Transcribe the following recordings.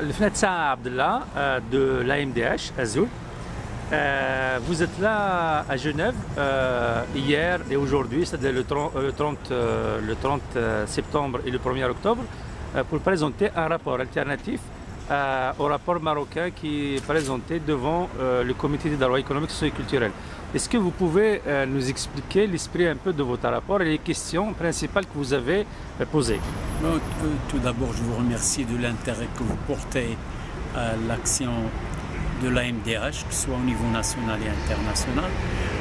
le Fnatsa Abdallah de l'AMDH Azul. Vous êtes là à Genève hier et aujourd'hui, c'est-à-dire le 30 septembre et le 1er octobre, pour présenter un rapport alternatif au rapport marocain qui est présenté devant le comité des droits économiques, sociaux et culturels. Est-ce que vous pouvez nous expliquer l'esprit un peu de votre rapport et les questions principales que vous avez posées? Tout d'abord, je vous remercie de l'intérêt que vous portez à l'action de l'AMDH, que ce soit au niveau national et international.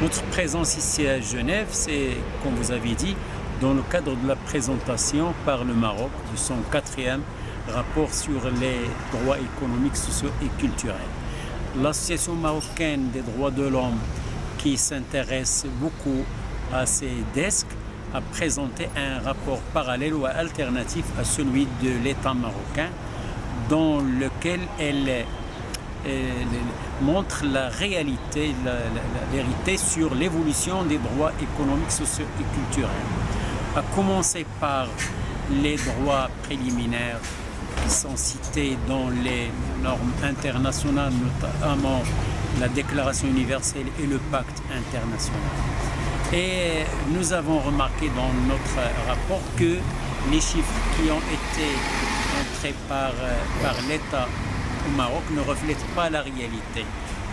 Notre présence ici à Genève, c'est, comme vous avez dit, dans le cadre de la présentation par le Maroc de son 4e rapport sur les droits économiques, sociaux et culturels. L'Association marocaine des droits de l'homme, qui s'intéresse beaucoup à ces desks, a présenté un rapport parallèle ou alternatif à celui de l'État marocain, dans lequel elle montre la réalité, la vérité sur l'évolution des droits économiques, sociaux et culturels. À commencer par les droits préliminaires qui sont cités dans les normes internationales, notamment la Déclaration universelle et le Pacte international. Et nous avons remarqué dans notre rapport que les chiffres qui ont été montrés par l'État au Maroc ne reflètent pas la réalité,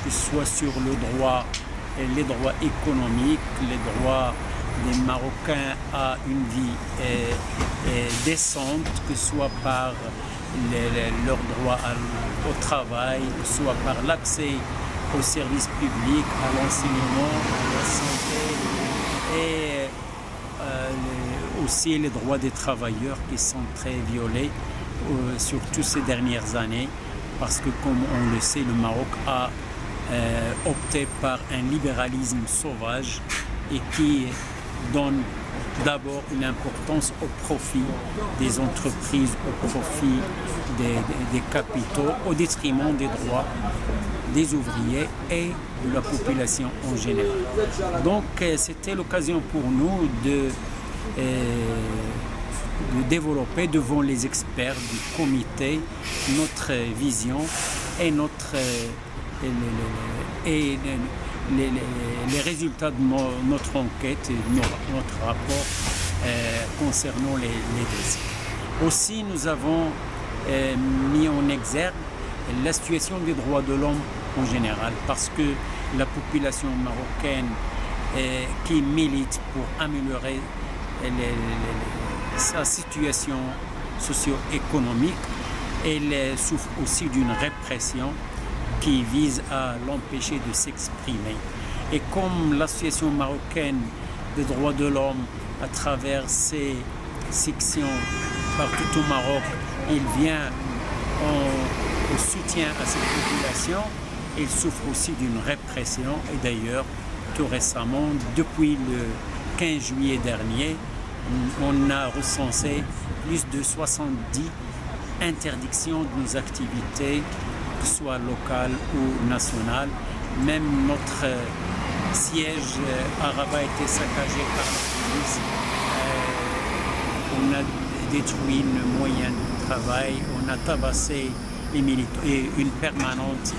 que ce soit sur les droits économiques, les droits des Marocains à une vie décente, que ce soit par leur droit au travail, que ce soit par l'accès aux services publics, à l'enseignement, à la santé et aussi les droits des travailleurs qui sont très violés, surtout ces dernières années, parce que comme on le sait, le Maroc a opté par un libéralisme sauvage et qui donne d'abord une importance au profit des entreprises, au profit des capitaux, au détriment des droits des ouvriers et de la population en général. Donc c'était l'occasion pour nous de développer devant les experts du comité notre vision et les résultats de notre enquête et notre rapport concernant les dossiers. Aussi, nous avons mis en exergue la situation des droits de l'homme en général, parce que la population marocaine qui milite pour améliorer sa situation socio-économique, elle souffre aussi d'une répression qui vise à l'empêcher de s'exprimer. Et comme l'Association marocaine des droits de l'homme, à travers ses sections partout au Maroc, il vient au soutien à cette population, il souffre aussi d'une répression. Et d'ailleurs, tout récemment, depuis le 15 juillet dernier, on a recensé plus de 70 interdictions de nos activités, que ce soit locales ou nationales. Même notre siège à Rabat a été saccagé par la police. On a détruit nos moyens de travail, on a tabassé les militants et une permanente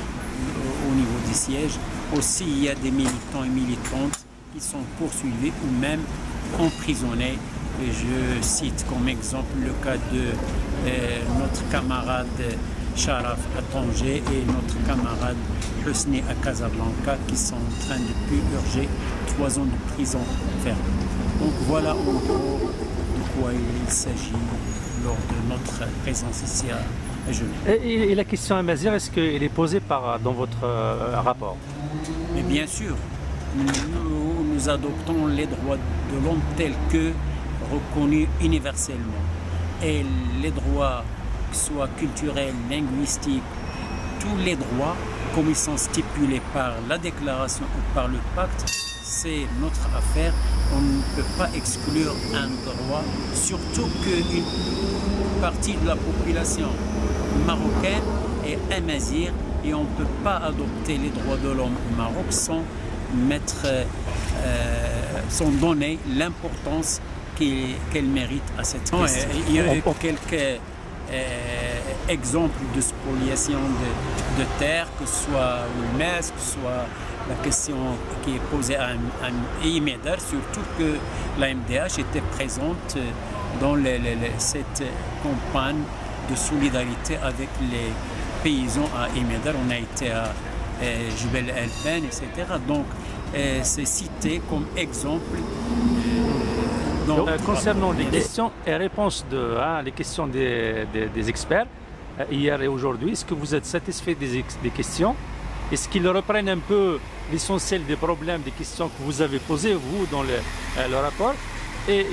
au niveau des sièges. Aussi, il y a des militants et militantes qui sont poursuivis ou même emprisonnés. Et je cite comme exemple le cas de notre camarade Sharaf à Tanger et notre camarade Husni à Casablanca, qui sont en train de purger 3 ans de prison ferme. Donc voilà en gros de quoi il s'agit lors de notre présence ici à Genève. Et la question à Mazir, est-ce qu'elle est posée dans votre rapport? Mais bien sûr, nous adoptons les droits de l'homme tels que reconnus universellement. Et les droits, que ce soit culturels, linguistiques, tous les droits, comme ils sont stipulés par la déclaration ou par le pacte, c'est notre affaire. On ne peut pas exclure un droit, surtout qu'une partie de la population marocaine est amazigh et on ne peut pas adopter les droits de l'homme au Maroc sans donner l'importance qu'elle mérite à cette question. Il y a quelques exemples de spoliation de terre, que ce soit le MES, que ce soit la question qui est posée à Imeder, surtout que la MDH était présente dans cette campagne de solidarité avec les paysans à Imeder. On a été à Jebel El-Ben, etc. Donc, c'est cité comme exemple. Concernant les questions et réponses les questions des experts, hier et aujourd'hui, est-ce que vous êtes satisfait des questions? Est-ce qu'ils reprennent un peu l'essentiel des problèmes, des questions que vous avez posées, vous, dans le rapport? Et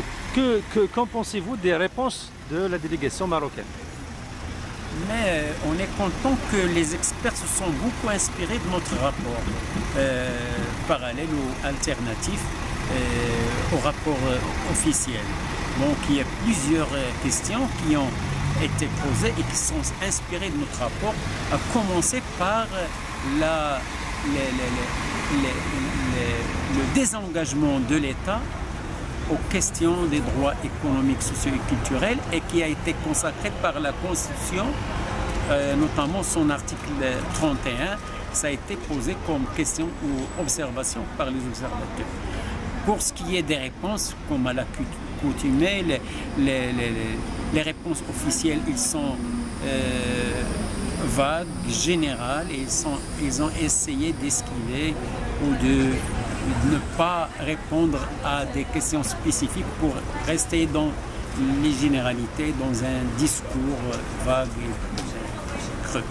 qu'en pensez-vous des réponses de la délégation marocaine? Mais on est content que les experts se sont beaucoup inspirés de notre rapport, parallèle ou alternatif au rapport officiel. Donc il y a plusieurs questions qui ont été posées et qui sont inspirées de notre rapport, à commencer par le désengagement de l'État aux questions des droits économiques, sociaux et culturels, et qui a été consacré par la Constitution, notamment son article 31. Ça a été posé comme question ou observation par les observateurs. Pour ce qui est des réponses, comme à l'accoutumée, les réponses officielles, ils sont vagues, générales, et ils ont essayé d'esquiver ou de ne pas répondre à des questions spécifiques pour rester dans les généralités, dans un discours vague et creux.